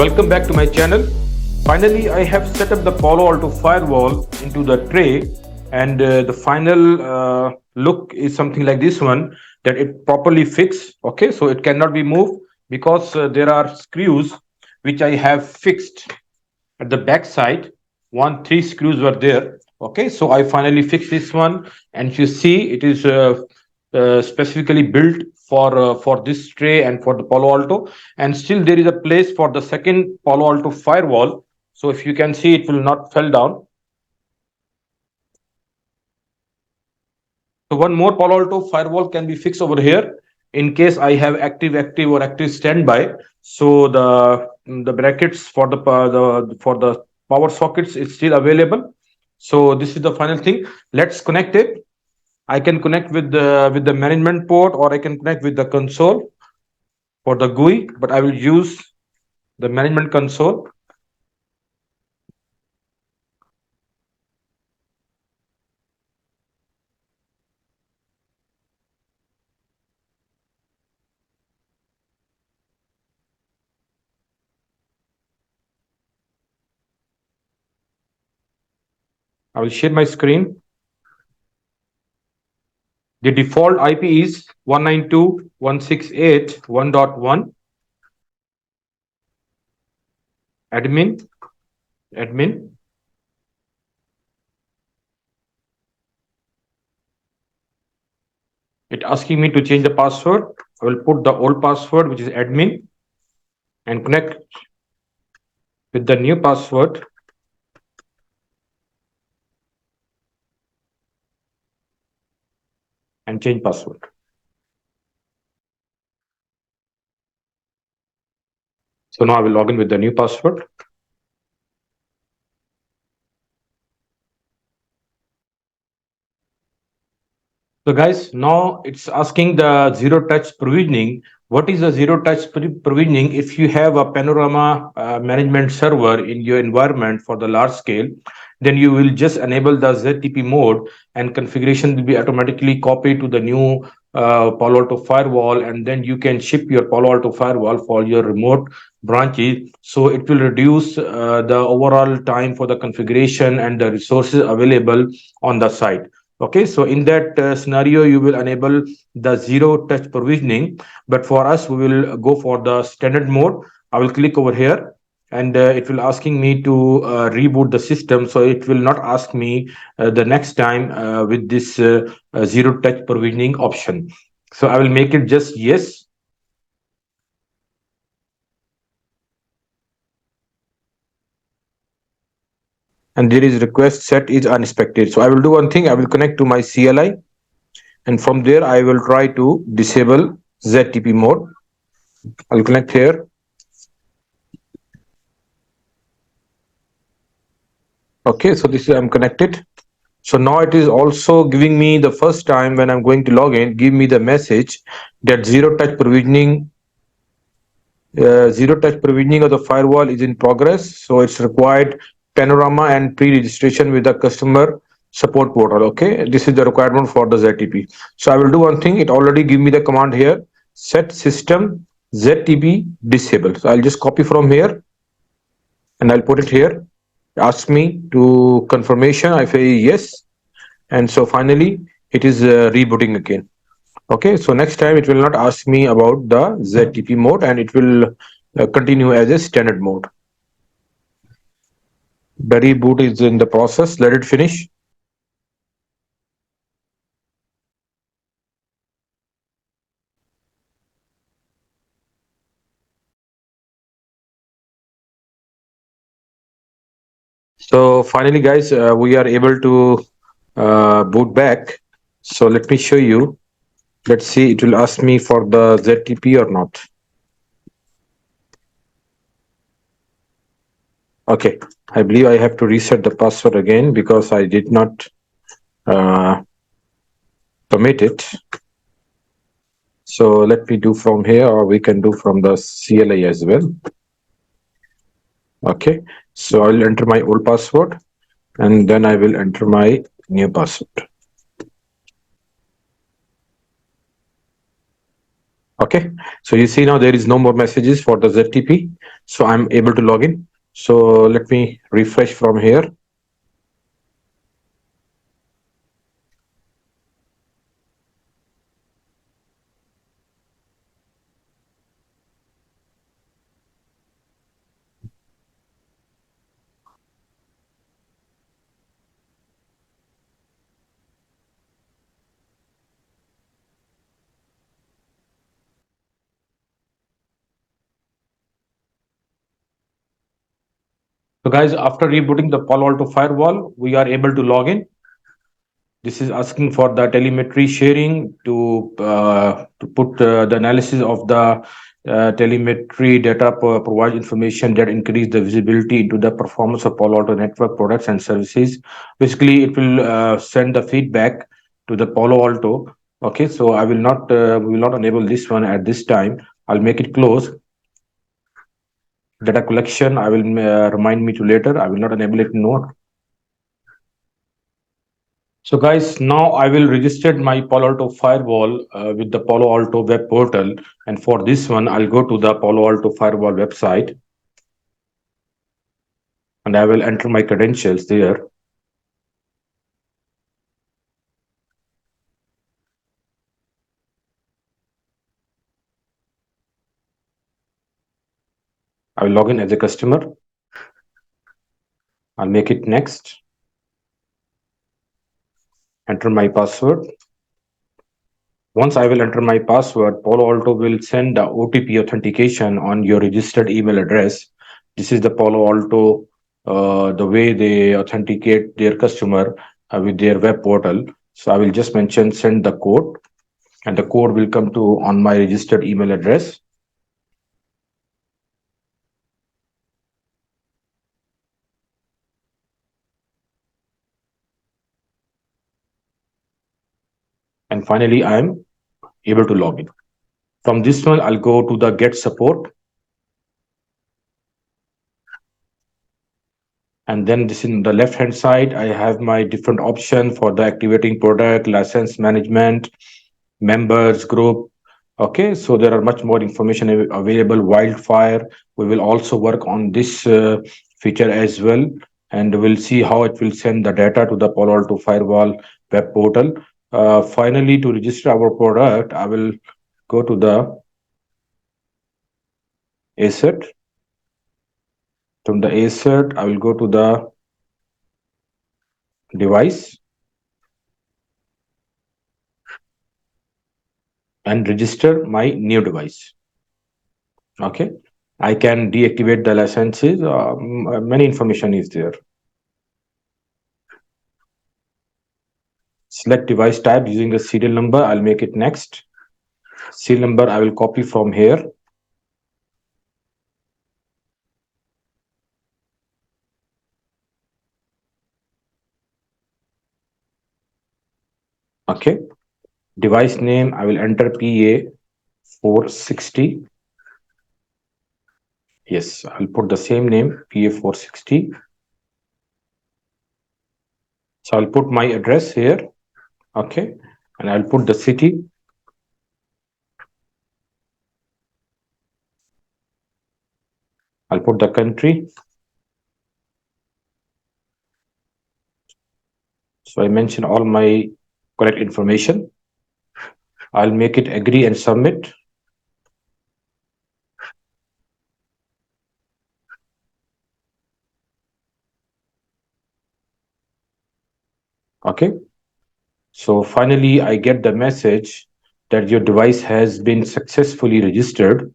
Welcome back to my channel. Finally, I have set up the PaloAlto firewall into the tray, and the final look is something like this one, that it properly fixed. Okay, so it cannot be moved because there are screws which I have fixed at the back side. Three screws were there. Okay, so I finally fixed this one, and you see it is specifically built for this tray and for the PaloAlto. And still there is a place for the second PaloAlto firewall. So if you can see, it will not fell down. So one more PaloAlto firewall can be fixed over here in case I have active or active standby. So the brackets for the power sockets is still available. So this is the final thing. Let's connect it. I can connect with the management port, or I can connect with the console for the GUI, but I will use the management console. I will share my screen. The default IP is 192.168.1.1. Admin. It asking me to change the password. I will put the old password, which is admin, and connect with the new password. And change password. So now I will log in with the new password. So guys, now it's asking the zero touch provisioning. What is the zero touch provisioning? If you have a panorama management server in your environment for the large scale, then you will just enable the ZTP mode, and configuration will be automatically copied to the new PaloAlto firewall, and then you can ship your PaloAlto firewall for your remote branches. So it will reduce the overall time for the configuration and the resources available on the site. Okay, so in that scenario, you will enable the zero touch provisioning. But for us, we will go for the standard mode. I will click over here, and it will asking me to reboot the system. So it will not ask me the next time with this zero touch provisioning option. So I will make it just yes. And there is request set is unexpected. So I will do one thing. I will connect to my CLI, and from there I will try to disable ZTP mode. I'll connect here. Okay, so this is I'm connected. So now it is also giving me the first time when I'm going to log in, give me the message that zero touch provisioning of the firewall is in progress. So it's required panorama and pre-registration with the customer support portal. Okay, this is the requirement for the ZTP. So I will do one thing. It already give me the command here, set system ZTP disable. So I'll just copy from here and I'll put it here. Ask me to confirmation. I say yes, and so finally it is rebooting again. Okay, so next time it will not ask me about the ZTP mode, and it will continue as a standard mode. The reboot is in the process. Let it finish. So finally, guys, we are able to boot back. So let me show you. Let's see, it will ask me for the ZTP or not. Okay, I believe I have to reset the password again because I did not commit it. So let me do from here, or we can do from the CLI as well. Okay, so I'll enter my old password, and then I will enter my new password. Okay, so you see now there is no more messages for the ZTP, so I'm able to log in. So let me refresh from here. So guys, after rebooting the Palo Alto firewall, we are able to log in. This is asking for the telemetry sharing to put the analysis of the telemetry data provide information that increase the visibility into the performance of Palo Alto network products and services. Basically, it will send the feedback to the Palo Alto. Okay, so I will not we will not enable this one at this time. I'll make it close. Data collection, I will remind me to later. I will not enable it. No. So guys, now I will register my Palo Alto firewall with the Palo Alto web portal. And for this one, I'll go to the Palo Alto firewall website and I will enter my credentials there. I will log in as a customer. I'll make it next. Enter my password. Once I will enter my password, Palo Alto will send the OTP authentication on your registered email address. This is the Palo Alto, the way they authenticate their customer with their web portal. So I will just mention send the code, and the code will come to on my registered email address. And finally, I am able to log in. From this one, I'll go to the get support. And then this in the left hand side, I have my different option for the activating product, license management, members group. Okay, so there are much more information available. Wildfire, we will also work on this feature as well, and we'll see how it will send the data to the Palo Alto firewall web portal. Finally, to register our product, I will go to the asset. From the asset, I will go to the device and register my new device. Okay, I can deactivate the licenses. Many information is there. Select device type using the serial number. I'll make it next. Serial number I will copy from here. Okay. Device name I will enter PA460. Yes, I'll put the same name PA460. So I'll put my address here. Okay. And I'll put the city. I'll put the country. So I mention all my correct information. I'll make it agree and submit. Okay. So finally, I get the message that your device has been successfully registered,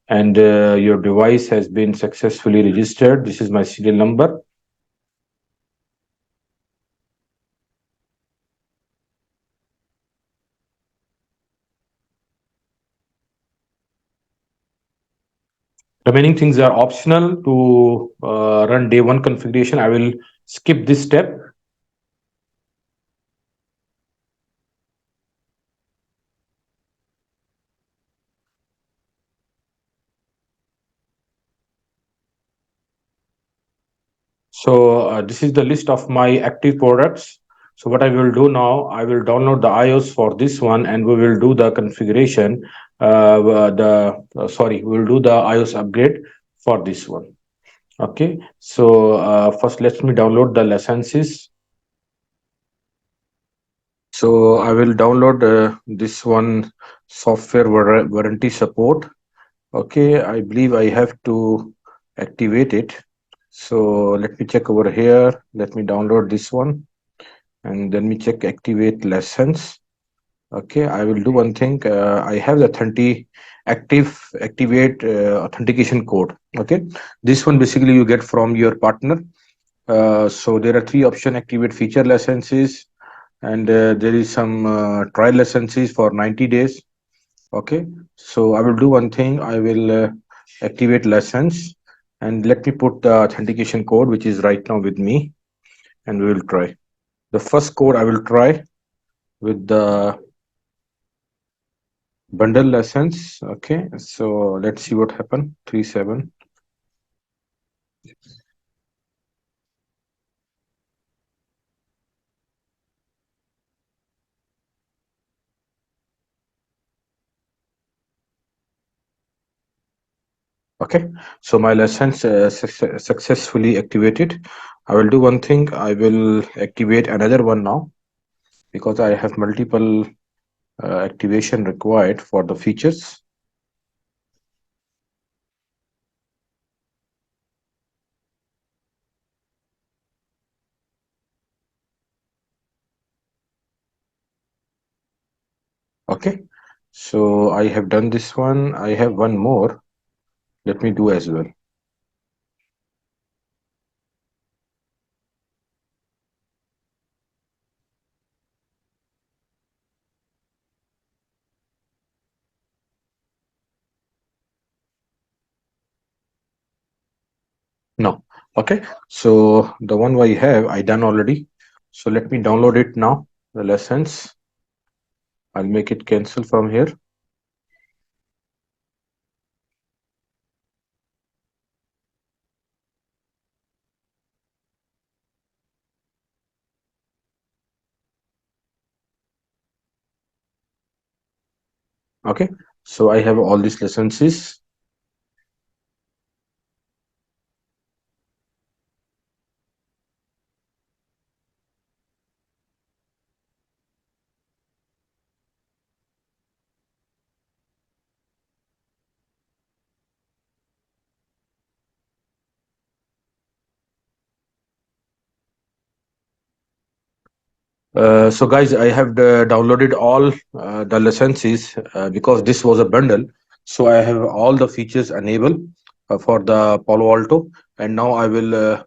and your device has been successfully registered. This is my serial number. Remaining things are optional to run day one configuration. I will skip this step. So this is the list of my active products. So what I will do now, I will download the iOS for this one, and we will do the configuration. We will do the iOS upgrade for this one. Okay. So first, let me download the licenses. So I will download this one, software warranty support. Okay, I believe I have to activate it. So let me check over here. Let me download this one, and then we check activate license. Okay, I will do one thing. I have the 30 activate authentication code. Okay, this one basically you get from your partner. So there are three option: activate feature licenses, and there is some trial licenses for 90 days. Okay, so I will do one thing. I will activate license, and let me put the authentication code, which is right now with me, and we will try. The first code I will try with the bundle license. Okay, so let's see what happened. 37. Okay, so my license successfully activated. I will do one thing. I will activate another one now because I have multiple activation required for the features. Okay, so I have done this one. I have one more. Let me do as well. No. Okay, so the one I have, I done already. So let me download it now. The lessons. I'll make it cancel from here. Okay, so I have all these licenses. So guys, I have downloaded all the licenses because this was a bundle. So I have all the features enabled for the Palo Alto, and now I will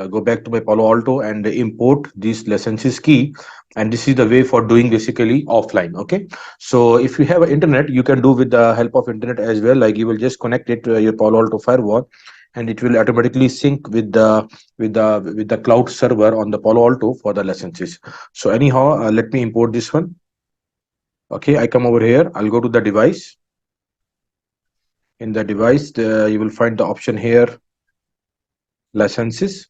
go back to my Palo Alto and import these licenses key. And this is the way for doing basically offline. Okay, so if you have internet, you can do with the help of internet as well. Like you will just connect it to your Palo Alto firewall, and it will automatically sync with the cloud server on the Palo Alto for the licenses. So anyhow, let me import this one. Okay, I come over here. I'll go to the device. In the device, you will find the option here, licenses.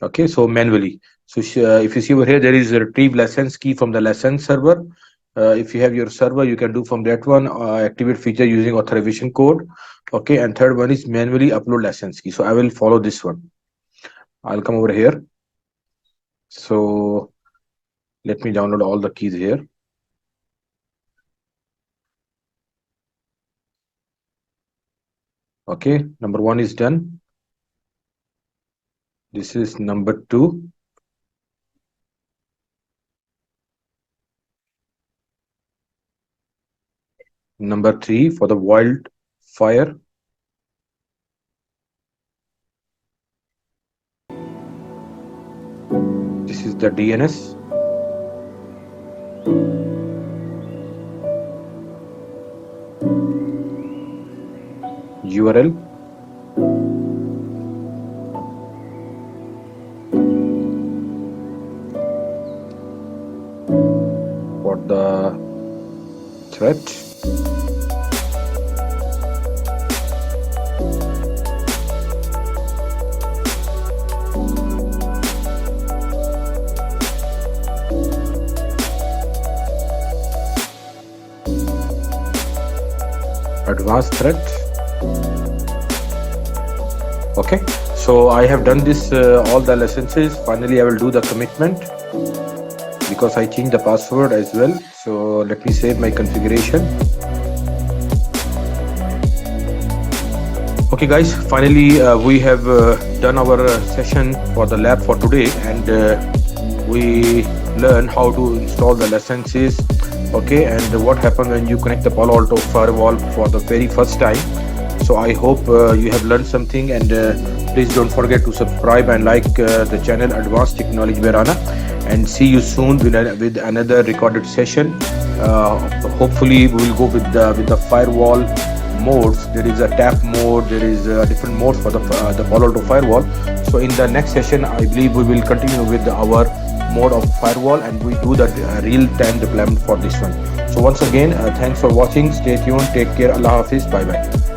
Okay, so manually. So if you see over here, there is a retrieve license key from the license server. If you have your server, you can do from that one. Activate feature using authorization code. Okay, and third one is manually upload license key. So I will follow this one. I'll come over here. So let me download all the keys here. Okay, number one is done. This is number two. Number three for the wildfire. This is the DNS. URL. For the threat. advanced threat. Okay, so I have done this all the licenses. Finally I will do the commitment because I changed the password as well. So let me save my configuration. Okay guys, finally we have done our session for the lab for today, and we learn how to install the licenses. Okay, and what happens when you connect the PaloAlto firewall for the very first time. So I hope you have learned something, and please don't forget to subscribe and like the channel Advanced Technology Verana, and see you soon with another recorded session. Hopefully we will go with the firewall modes. There is a tap mode, there is different modes for the PaloAlto firewall. So in the next session I believe we will continue with our mode of firewall, and we do the real-time deployment for this one. So once again, thanks for watching. Stay tuned, take care, Allah Hafiz, bye bye.